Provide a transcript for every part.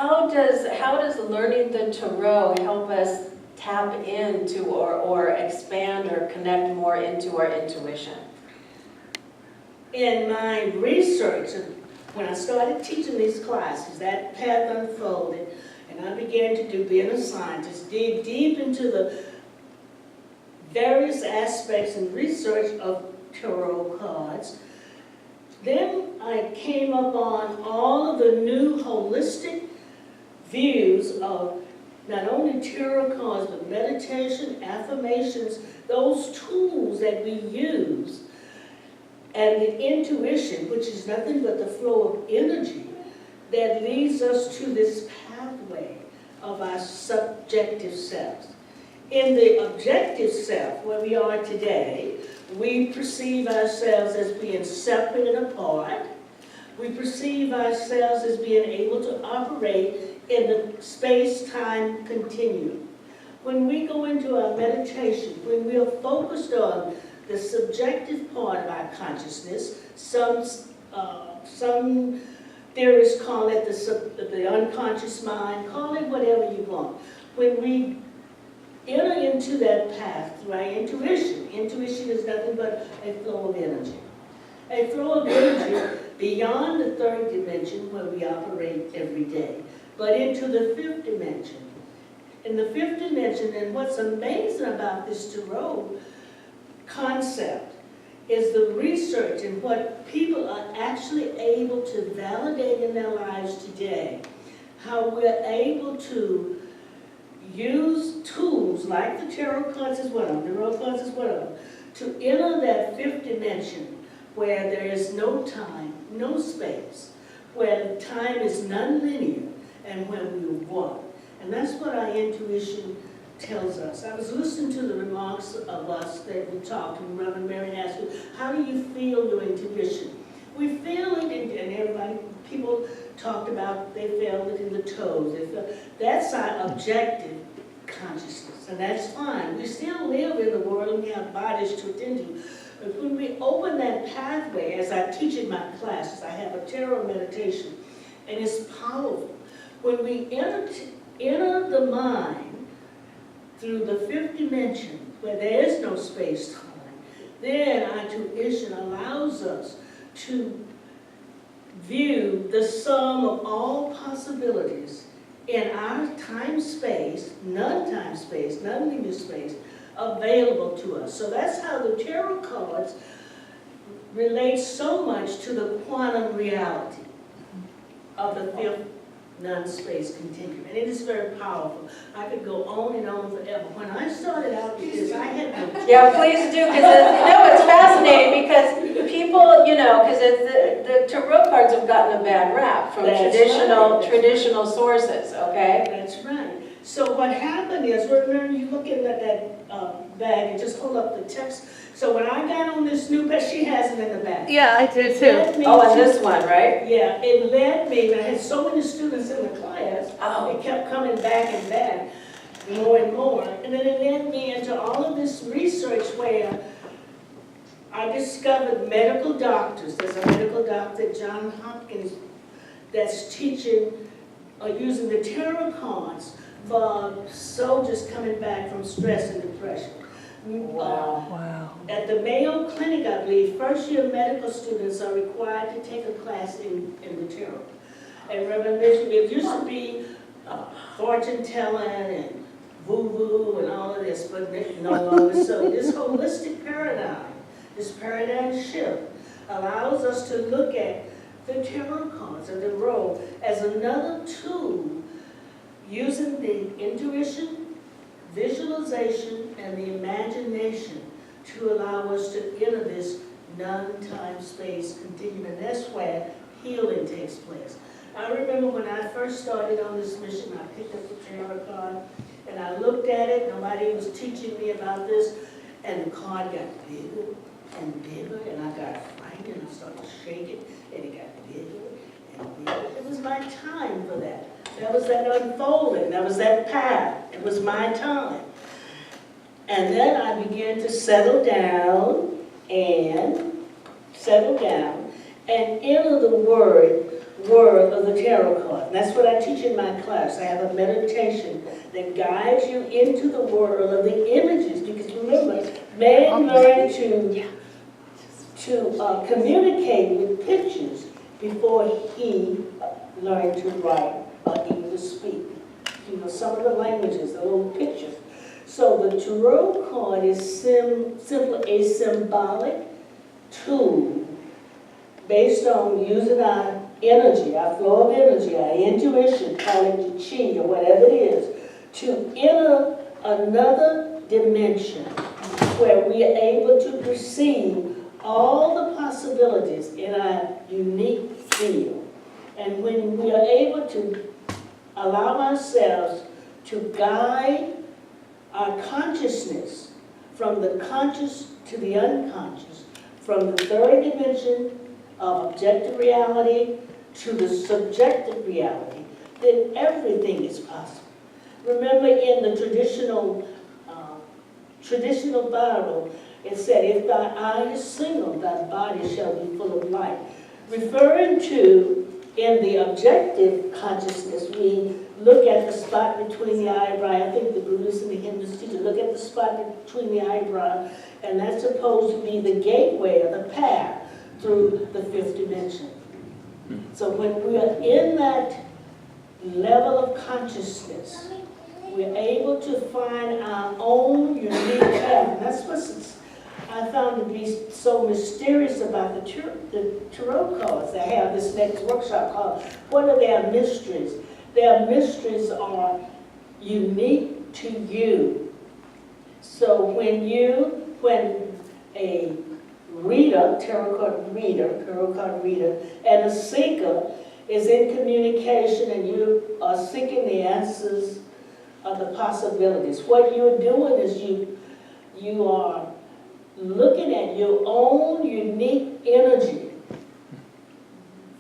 how does learning the tarot help us tap into or expand or connect more into our intuition? In my research, when I started teaching these classes, that path unfolded, and I began to do, being a scientist, dig deep into the various aspects and research of tarot cards. Then I came upon all of the new holistic views of not only tarot cards, but meditation, affirmations, those tools that we use, and the intuition, which is nothing but the flow of energy that leads us to this pathway of our subjective selves. In the objective self, where we are today, we perceive ourselves as being separate and apart. We perceive ourselves as being able to operate in the space-time continuum. When we go into our meditation, when we are focused on the subjective part of our consciousness, some theorists call it the unconscious mind, call it whatever you want. When we enter into that path through our intuition, intuition is nothing but a flow of energy. A flow of energy beyond the third dimension where we operate every day, but into the fifth dimension. In the fifth dimension, and what's amazing about this tarot concept is the research and what people are actually able to validate in their lives today. How we're able to use tools like the tarot cards as well, the tarot cards as well, to enter that fifth dimension where there is no time, no space, where time is non-linear, and where we walk. And that's what our intuition tells us. I was listening to the remarks of us that we talked, and RevMaryum asked you, how do you feel your intuition? We feel it, and everybody, people talked about, they felt it in the toes. They felt, that's our objective consciousness, and that's fine. We still live in the world, and we have bodies to attend to. But when we open that pathway, as I teach in my classes, I have a tarot meditation, and it's powerful. When we enter the mind through the fifth dimension, where there is no space-time, then our intuition allows us to view the sum of all possibilities in our time-space, non-time-space, non-linear space, available to us. So that's how the tarot cards relate so much to the quantum reality of the fifth non-space continuum. And it is very powerful. I could go on and on forever. When I started out with this, I had no... Yeah, please do, because it's fascinating, because people, because the tarot cards have gotten a bad rap from traditional sources, okay? That's right. So what happened is, remember you look in that bag and just hold up the text. So when I got on this new page, she has it in the bag. Yeah, I do too. Oh, and this one, right? Yeah, it led me, when I had so many students in the class, Oh. it kept coming back and back, more and more. And then it led me into all of this research where I discovered medical doctors. There's a medical doctor at Johns Hopkins that's teaching, using the tarot cards for soldiers coming back from stress and depression. Wow. At the Mayo Clinic, I believe, first-year medical students are required to take a class in the tarot. And Reverend Bishop, it used to be fortune telling and woo-woo and all of this, but no longer so. This holistic paradigm, this paradigm shift, allows us to look at the tarot cards and the role as another tool using the intuition, visualization, and the imagination to allow us to enter this non-time-space continuum, and that's where healing takes place. I remember when I first started on this mission, I picked up the tarot card, and I looked at it, nobody was teaching me about this, and the card got bigger and bigger, and I got frightened, and I started shaking, and it got bigger and bigger. It was my time for that. That was that unfolding, that was that path. It was my time. And then I began to settle down and enter the word world of the tarot card. And that's what I teach in my class. I have a meditation that guides you into the world of the images. Because remember, man learned to communicate with pictures before he learned to write or even to speak. You know, some of the languages, the little pictures. So the tarot card is simply a symbolic tool based on using our energy, our flow of energy, our intuition, call it the chi or whatever it is, to enter another dimension where we are able to perceive all the possibilities in our unique field. And when we are able to allow ourselves to guide our consciousness from the conscious to the unconscious, from the third dimension of objective reality to the subjective reality, then everything is possible. Remember in the traditional Bible, it said, if thy eye is single, thy body shall be full of light. Referring to, in the objective consciousness, we look at the spot between the eyebrow. I think the Buddhists and the Hindus teach to look at the spot between the eyebrow, and that's supposed to be the gateway or the path through the fifth dimension. So when we are in that level of consciousness, we're able to find our own unique path. And that's what I found to be so mysterious about the tarot cards. I have this next workshop called, what are their mysteries? Their mysteries are unique to you. So when a reader, tarot card reader, and a seeker is in communication and you are seeking the answers of the possibilities, what you're doing is you are looking at your own unique energy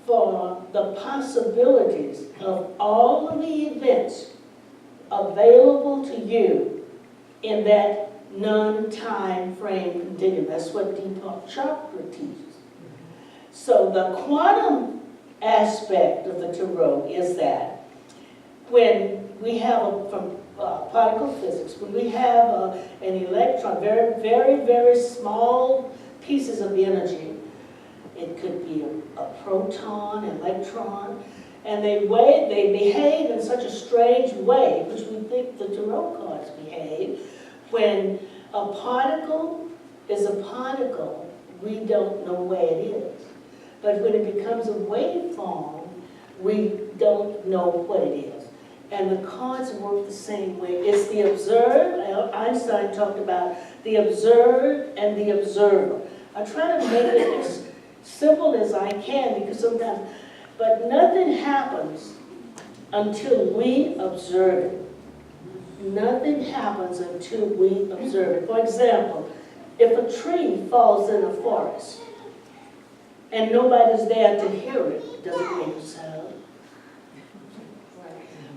for the possibilities of all of the events available to you in that non-time frame continuum. That's what Deepak Chopra teaches. So the quantum aspect of the tarot is that when we have, from particle physics, when we have an electron, very, very, very small pieces of energy, it could be a proton, electron, and they behave in such a strange way, which we think the tarot cards behave. When a particle is a particle, we don't know where it is. But when it becomes a waveform, we don't know what it is. And the cards work the same way. It's the observed. Einstein talked about the observed and the observer. I try to make it as simple as I can because sometimes, but nothing happens until we observe it. Nothing happens until we observe it. For example, if a tree falls in a forest and nobody's there to hear it, does it make a sound?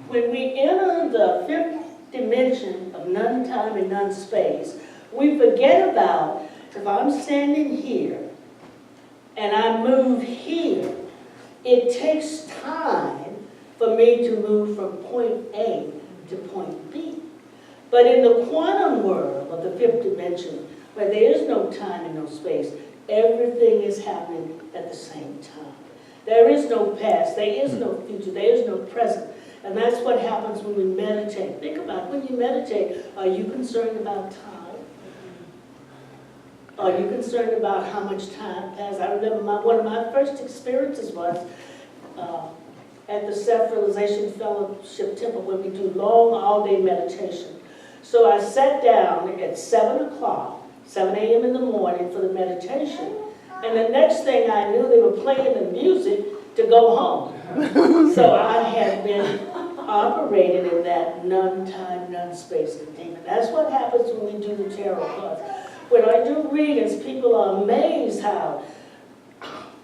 When we enter the fifth dimension of non-time and non-space, we forget about, if I'm standing here and I move here, it takes time for me to move from point A to point B. But in the quantum world of the fifth dimension, where there is no time and no space, everything is happening at the same time. There is no past, there is no future, there is no present. And that's what happens when we meditate. Think about it. When you meditate, are you concerned about time? Are you concerned about how much time passed? I remember one of my first experiences was at the Self-Realization Fellowship Temple where we do long all-day meditation. So I sat down at 7 a.m. in the morning for the meditation. And the next thing I knew, they were playing the music to go home. So I had been operating in that non-time, non-space containment. That's what happens when we do the tarot cards. When I do readings, people are amazed how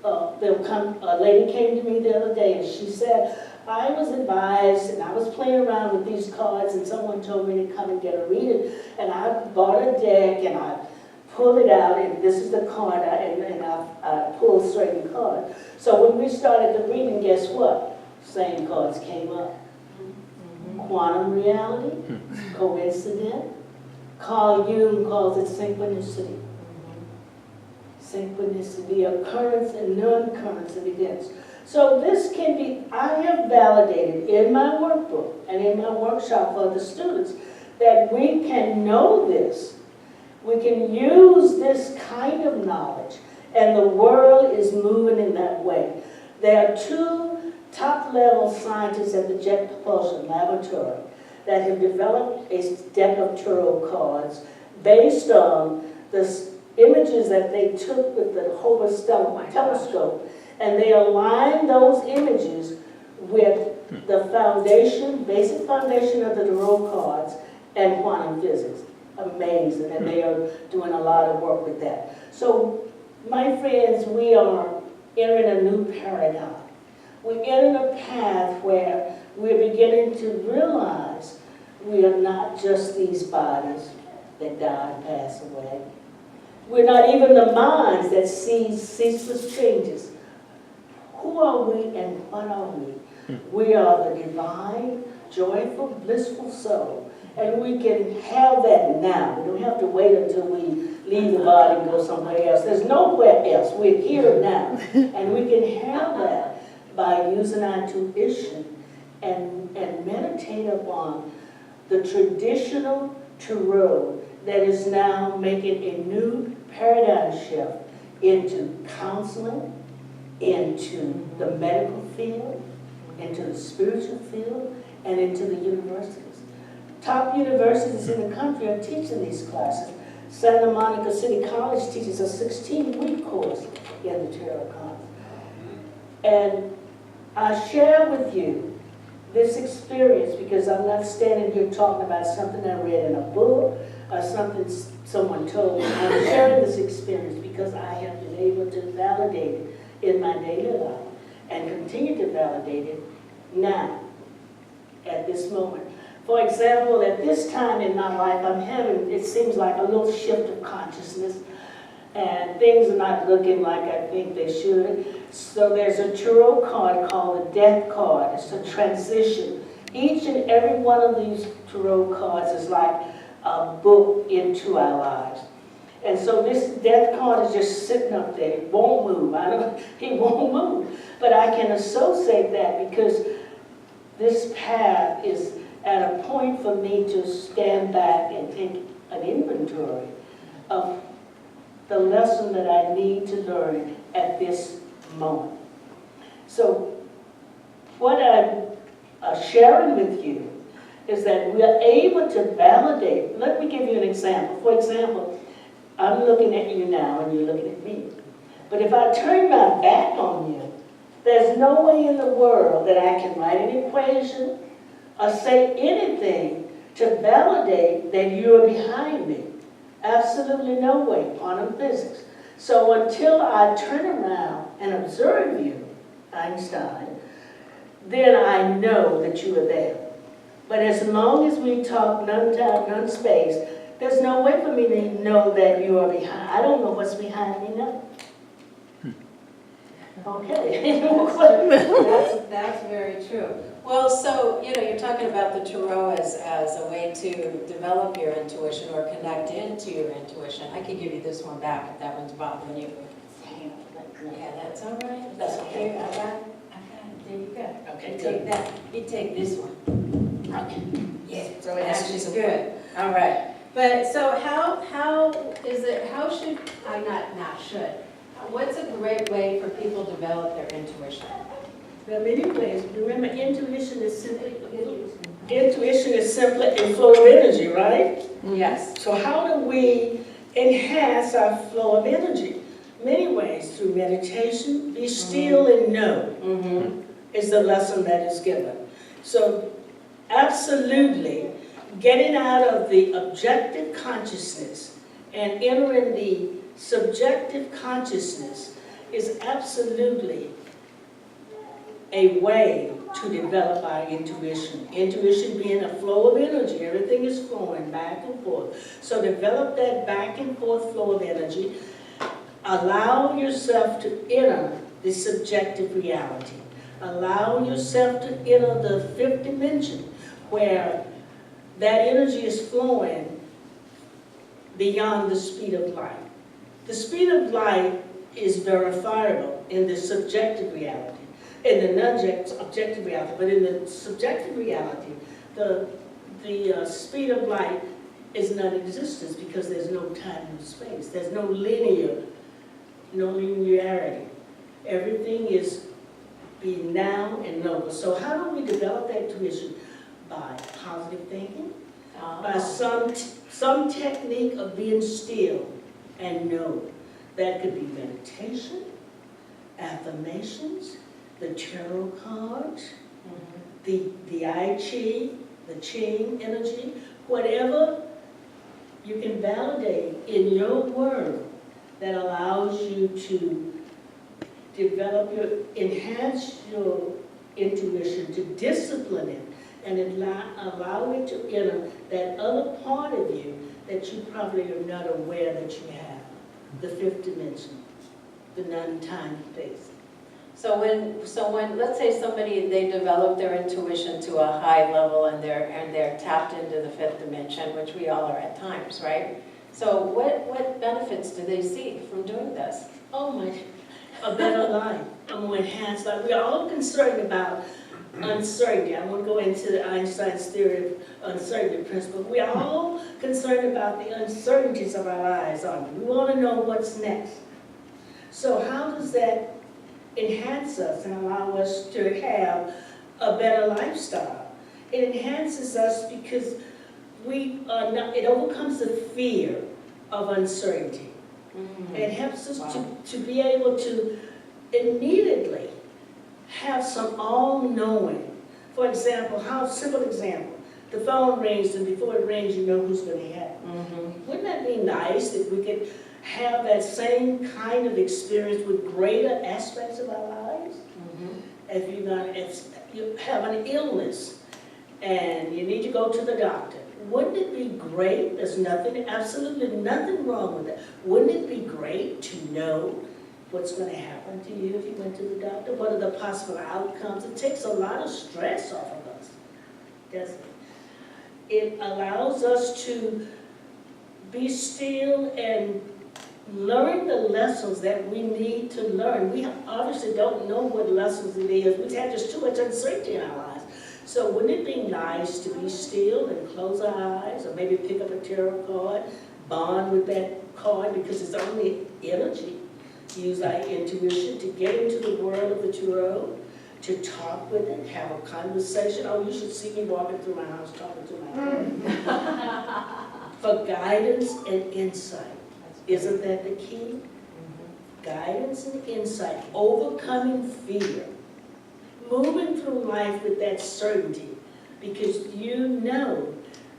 a lady came to me the other day and she said, I was advised and I was playing around with these cards and someone told me to come and get a reading, and I bought a deck and I pull it out, and this is the card, and I pull certain cards. So when we started the reading, guess what? Same cards came up. Quantum reality, coincidence. Carl Jung calls it synchronicity. Synchronicity, occurrence and non-occurrence of events. So this can be, I have validated in my workbook and in my workshop for the students that we can know this. We can use this kind of knowledge, and the world is moving in that way. There are two top-level scientists at the Jet Propulsion Laboratory that have developed a deck of tarot cards based on the images that they took with the Hubble telescope, and they aligned those images with the foundation, basic foundation of the tarot cards and quantum physics. Amazing, and they are doing a lot of work with that. So, my friends, we are entering a new paradigm. We're entering a path where we're beginning to realize we are not just these bodies that die and pass away. We're not even the minds that see ceaseless changes. Who are we and what are we? We are the divine, joyful, blissful soul. And we can have that now. We don't have to wait until we leave the body and go somewhere else. There's nowhere else. We're here now. And we can have that by using our intuition and meditate upon the traditional tarot that is now making a new paradigm shift into counseling, into the medical field, into the spiritual field, and into the universities. Top universities in the country are teaching these classes. Santa Monica City College teaches a 16-week course in the tarot cards. And I share with you this experience because I'm not standing here talking about something I read in a book or something someone told me. I'm sharing this experience because I have been able to validate it in my daily life and continue to validate it now, at this moment. For example, at this time in my life, I'm having, it seems like a little shift of consciousness, and things are not looking like I think they should. So there's a tarot card called the Death card. It's a transition. Each and every one of these tarot cards is like a book into our lives. And so this Death card is just sitting up there. It won't move. It won't move. But I can associate that because this path is at a point for me to stand back and take an inventory of the lesson that I need to learn at this moment. So what I'm sharing with you is that we are able to validate. Let me give you an example. For example, I'm looking at you now and you're looking at me. But if I turn my back on you, there's no way in the world that I can write an equation or say anything to validate that you are behind me. Absolutely no way, quantum physics. So until I turn around and observe you, Einstein, then I know that you are there. But as long as we talk none time, none space, there's no way for me to know that you are behind. I don't know what's behind me now. Okay. That's very true. Well, so, you're talking about the tarot as a way to develop your intuition or connect into your intuition. I could give you this one back if that one's bothering you. Yeah, that's all right. That's okay. I got it. There you go. Okay, You good. take that. You take this one. Okay. Yeah, So that's just good. All right. But so how is it, how should, what's a great way for people to develop their intuition? There are many ways. Remember, intuition is simply a flow of energy, right? Yes. So how do we enhance our flow of energy? Many ways, through meditation. Be still and know is the lesson that is given. So absolutely, getting out of the objective consciousness and entering the subjective consciousness is absolutely a way to develop our intuition. Intuition being a flow of energy, everything is flowing back and forth. So develop that back and forth flow of energy. Allow yourself to enter the subjective reality. Allow yourself to enter the fifth dimension where that energy is flowing beyond the speed of light. The speed of light is verifiable in the subjective reality, in the non-objective reality, but in the subjective reality, the speed of light is non-existent because there's no time and space. There's no linearity. Everything is be now and nova. So how do we develop that intuition? By positive thinking, by some technique of being still and know. That could be meditation, affirmations, the tarot cards, the I Ching, the Ching energy, whatever you can validate in your world that allows you to develop enhance your intuition, to discipline it, and allow it to enter that other part of you that you probably are not aware that you have, the fifth dimension, the non-time space. So when let's say somebody, they develop their intuition to a high level and they're tapped into the fifth dimension, which we all are at times, right? So what benefits do they see from doing this? Oh my, a better life, a more enhanced life. We are all concerned about uncertainty. I won't go into Einstein's theory of uncertainty principle. We are all concerned about the uncertainties of our lives, aren't we? We want to know what's next. So how does that enhance us and allow us to have a better lifestyle? It enhances us because it overcomes the fear of uncertainty. It helps us to be able to immediately have some all-knowing. For example, simple example, the phone rings and before it rings you know who's going to have it. Wouldn't that be nice if we could have that same kind of experience with greater aspects of our lives? If you have an illness and you need to go to the doctor, wouldn't it be great? There's absolutely nothing wrong with that. Wouldn't it be great to know what's going to happen to you if you went to the doctor? What are the possible outcomes? It takes a lot of stress off of us, doesn't it? It allows us to be still and learn the lessons that we need to learn. We obviously don't know what lessons it is. We've had just too much uncertainty in our lives. So wouldn't it be nice to be still and close our eyes, or maybe pick up a tarot card, bond with that card because it's only energy. Use our intuition to get into the world of the tarot, to talk with it, have a conversation. Oh, you should see me walking through my house talking to my friend. For guidance and insight. Isn't that the key? Guidance and insight, overcoming fear, moving through life with that certainty, because you know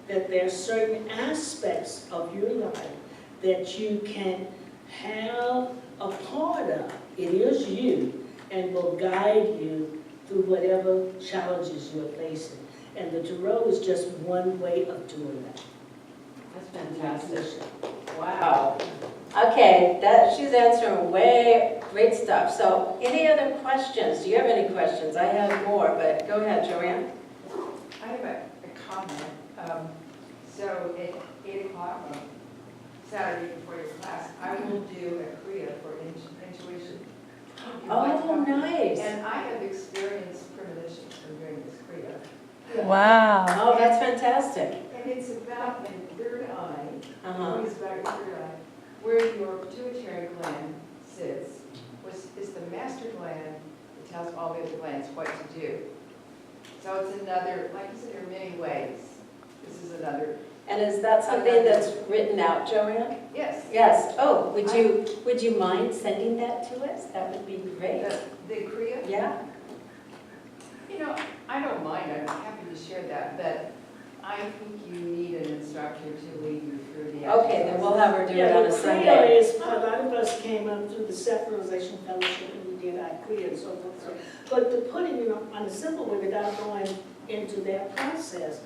that there are certain aspects of your life that you can have a part of. It is you, and will guide you through whatever challenges you're facing. And the tarot is just one way of doing that. That's fantastic. Wow. Okay, she's answering great stuff. So any other questions? Do you have any questions? I have more, but go ahead, Joanne. I have a comment. So at 8 o'clock on Saturday before your class, I will do a Kriya for intuition. Oh, nice. And I have experienced premonitions from doing this Kriya. Wow. Oh, that's fantastic. And it's about the third eye, Uh-huh. it's about your third eye, where your pituitary gland sits, which is the master gland that tells all the other glands what to do. So it's another, like you said, there are many ways. This is another. And is that something that's written out, Joanne? Yes. Yes. Oh, would you mind sending that to us? That would be great. The Kriya? Yeah. You know, I don't mind. I'm happy to share that, but I think you need an instructor to lead you through the. Okay, then we'll have her do it Yeah, on the a Kriya Sunday. is, a lot of us came up through the Secularization Fellowship and we did our Kriya and so forth. But to put it, on a simple way without going into that process,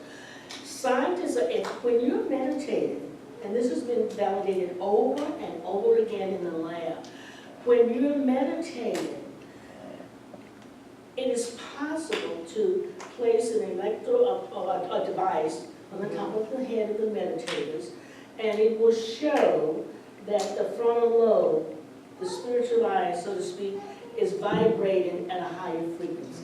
scientists, when you're meditating, and this has been validated over and over again in the lab, when you're meditating, it is possible to place an electro or a device on the top of the head of the meditators, and it will show that the frontal lobe, the spiritual eye, so to speak, is vibrating at a higher frequency.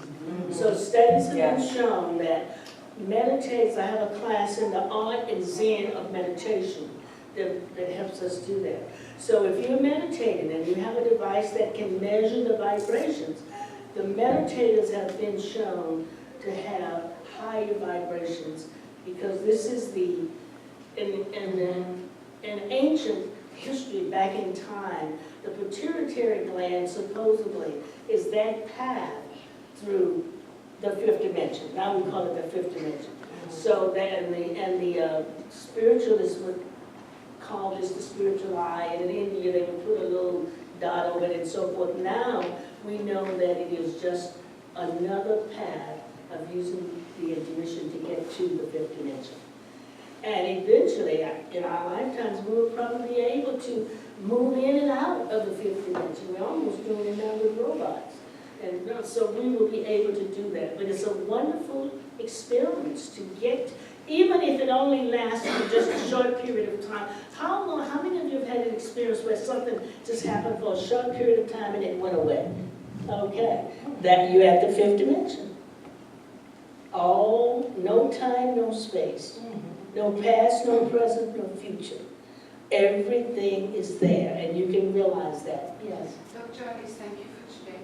So studies have been shown that meditators, I have a class in the art and zen of meditation that helps us do that. So if you're meditating and you have a device that can measure the vibrations, the meditators have been shown to have higher vibrations because this is in ancient history back in time, the pituitary gland supposedly is that path through the fifth dimension. Now we call it the fifth dimension. So that the spiritualists would call this the spiritual eye, and in India they would put a little dot over it and so forth. Now we know that it is just another path of using the intuition to get to the fifth dimension. And eventually, in our lifetimes, we will probably be able to move in and out of the fifth dimension. We're almost doing it now with robots. And so we will be able to do that. But it's a wonderful experience to get, even if it only lasts for just a short period of time. How many of you have had an experience where something just happened for a short period of time and it went away? Okay, that you're at the fifth dimension. Oh, no time, no space. No past, no present, no future. Everything is there, and you can realize that. Yes. Dr. Alice, thank you for today.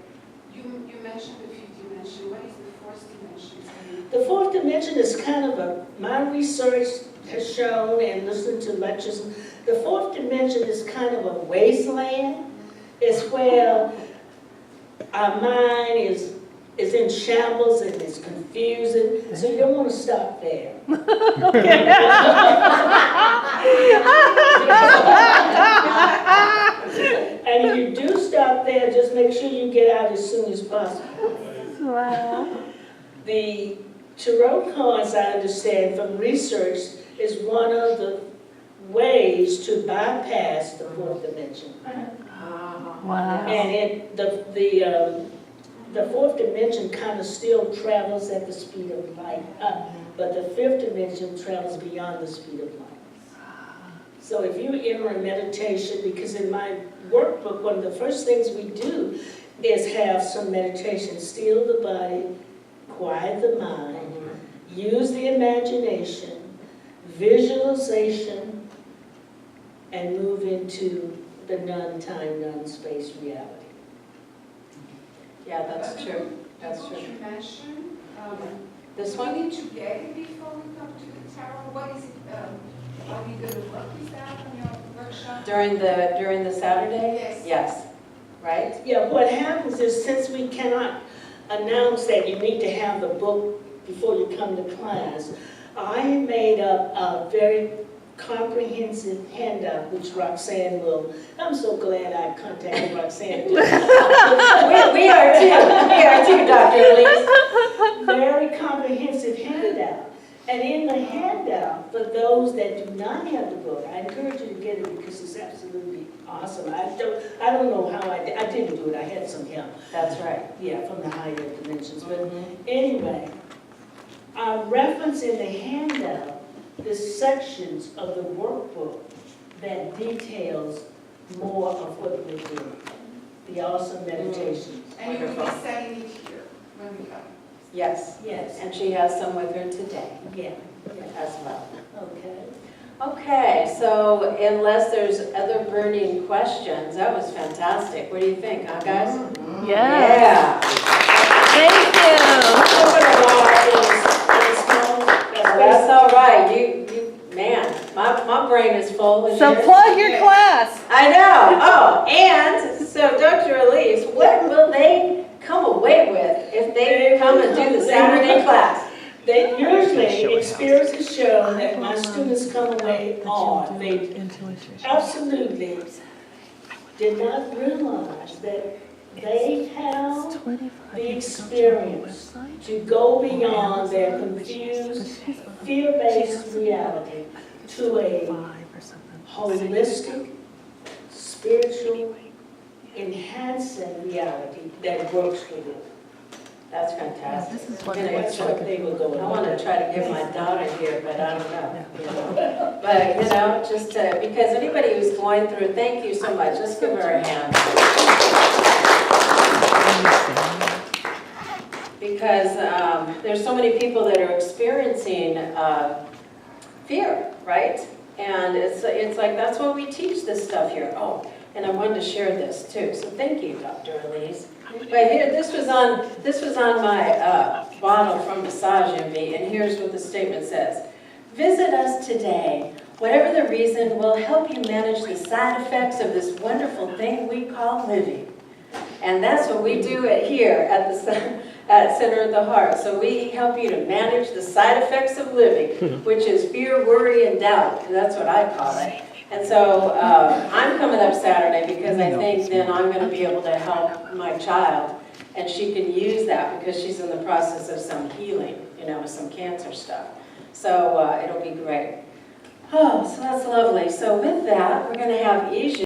You mentioned the fifth dimension. What is the fourth dimension? The fourth dimension is kind of my research has shown and listening to lectures, the fourth dimension is kind of a wasteland. It's where our mind is in shambles and it's confusing, so you don't want to stop there. And if you do stop there, just make sure you get out as soon as possible. Wow. The tarot cards, I understand from research, is one of the ways to bypass the fourth dimension. Wow. And the fourth dimension kind of still travels at the speed of light, but the fifth dimension travels beyond the speed of light. So if you enter a meditation, because in my workbook, one of the first things we do is have some meditation, still the body, quiet the mind, use the imagination, visualization, and move into the non-time, non-space reality. Yeah, that's true. That's The book true. you mentioned, This we one? need to get it before we come to the tarot. What is it? Are we going to work with that on your workshop? During the Saturday? Yes. Yes. Right? Yeah, what happens is since we cannot announce that you need to have the book before you come to class, I made up a very comprehensive handout, which Roxanne will, I'm so glad I contacted Roxanne. we are too, Dr. Elise. Very comprehensive handout. And in the handout, for those that do not have the book, I encourage you to get it because it's absolutely awesome. I don't know how I didn't do it, I had some help. That's right. Yeah, from the higher dimensions. But anyway, I reference in the handout the sections of the workbook that details more of what we're doing. The awesome meditations. And you will be selling it here when we come. Yes. Yes. And she has some with her today Yeah. as well. Okay. Okay, so unless there's other burning questions, that was fantastic. What do you think, huh, guys? Yes. Yeah. Thank That's all right. Man, my brain is full. you. So plug your class. I know. Oh, and so Dr. Elise, what will they come away with if they come and do the Saturday class? They usually, experience has shown that my students come away awed. They absolutely did not realize that they have the experience to go beyond their confused, fear-based reality to a holistic, spiritual, enhancing reality that works for them. That's fantastic. This is what You know, That's what they will go I on. want to try to get my daughter here, but I don't know, you know. But, you know, just because anybody who's going through, thank you so much. Let's give her a hand. Because there's so many people that are experiencing fear, right? And it's like, that's why we teach this stuff here. Oh, and I wanted to share this too. So thank you, DrAlyce. But here, this was on my bottle from Massage Envy, and here's what the statement says. Visit us today. Whatever the reason, we'll help you manage the side effects of this wonderful thing we call living. And that's what we do here at Center of the Heart. So we help you to manage the side effects of living, which is fear, worry, and doubt. That's what I call it. And so I'm coming up Saturday because I think then I'm going to be able to help my child, and she can use that because she's in the process of some healing, you know, with some cancer stuff. So it'll be great. Oh, so that's lovely. So with that, we're going to have Asia.